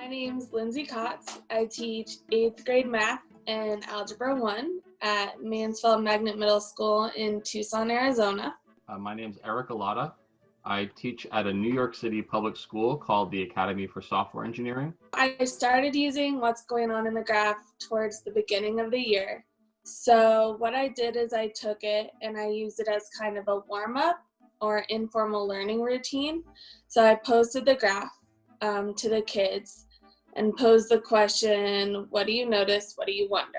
My name's Lindsey Kotz. I teach 8th grade math and Algebra 1 at Mansfield Magnet Middle School in Tucson, Arizona. My name's Allatta. I teach at a New York City public school called the Academy for Software Engineering. I started using what's going on in the graph towards the beginning of the year. So what I did is I took it and I used it as kind of a warm-up or informal learning routine. So I posted the graph to the kids and posed the question, what do you notice? What do you wonder?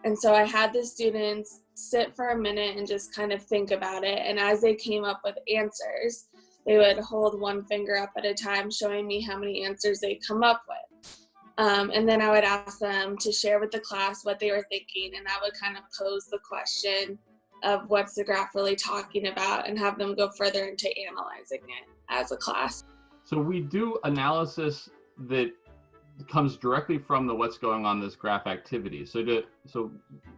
And so I had the students sit for a minute and just kind of think about it. And as they came up with answers, they would hold one finger up at a time, showing me how many answers they come up with. And then I would ask them to share with the class what they were thinking, and I would kind of pose the question of what's the graph really talking about and have them go further into analyzing it as a class. So we do analysis that comes directly from the what's going on this graph activity. So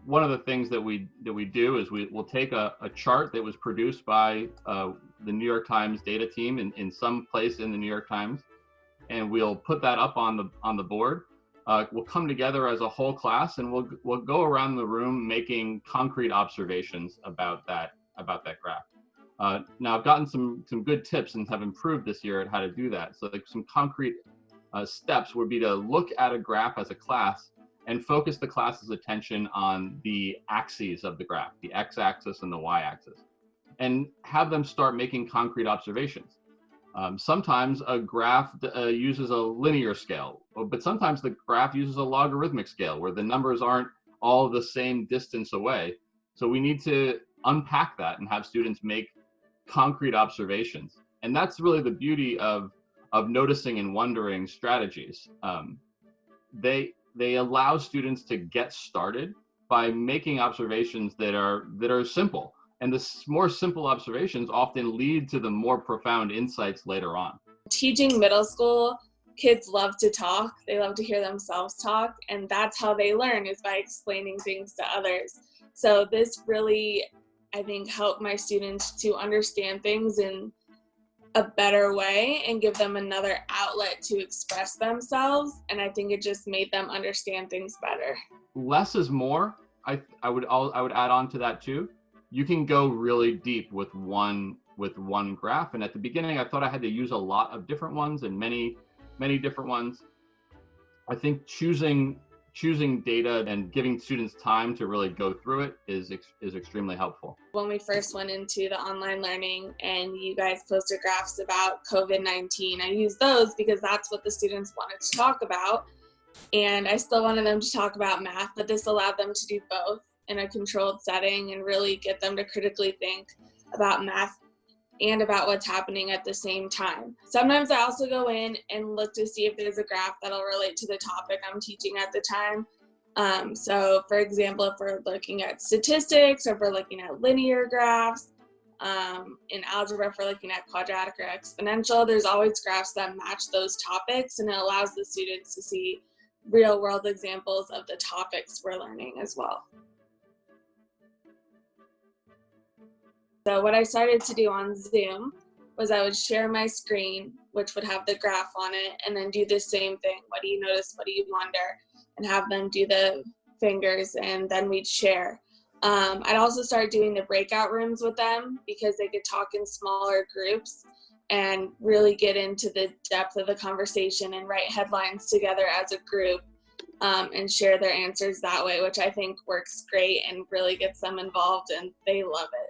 one of the things that we do is we'll take a chart that was produced by the New York Times data team in some place in the New York Times, and we'll put that up on the board. We'll come together as a whole class, and we'll go around the room making concrete observations about that graph. Now I've gotten some good tips and have improved this year at how to do that. So like some concrete steps would be to look at a graph as a class and focus the class's attention on the axes of the graph, the x-axis and the y-axis, and have them start making concrete observations. Sometimes a graph uses a linear scale, but sometimes the graph uses a logarithmic scale where the numbers aren't all the same distance away. So we need to unpack that and have students make concrete observations. And that's really the beauty of noticing and wondering strategies. They allow students to get started by making observations that are simple. And the more simple observations often lead to the more profound insights later on. Teaching middle school, kids love to talk. They love to hear themselves talk. And that's how they learn, is by explaining things to others. So this really, I think, helped my students to understand things in a better way and give them another outlet to express themselves. And I think it just made them understand things better. Less is more. I would add on to that too. You can go really deep with one graph. And at the beginning, I thought I had to use a lot of different ones and many different ones. I think choosing data and giving students time to really go through it is extremely helpful. When we first went into the online learning and you guys posted graphs about COVID-19, I used those because that's what the students wanted to talk about. And I still wanted them to talk about math, but this allowed them to do both in a controlled setting and really get them to critically think about math and about what's happening at the same time. Sometimes I also go in and look to see if there's a graph that'll relate to the topic I'm teaching at the time. So for example, if we're looking at statistics, or if we're looking at linear graphs, in algebra, if we're looking at quadratic or exponential, there's always graphs that match those topics, and it allows the students to see real world examples of the topics we're learning as well. So what I started to do on Zoom was I would share my screen, which would have the graph on it, and then do the same thing. What do you notice? What do you wonder? And have them do the fingers, and then we'd share. I'd also start doing the breakout rooms with them because they could talk in smaller groups and really get into the depth of the conversation and write headlines together as a group and share their answers that way, which I think works great and really gets them involved, and they love it.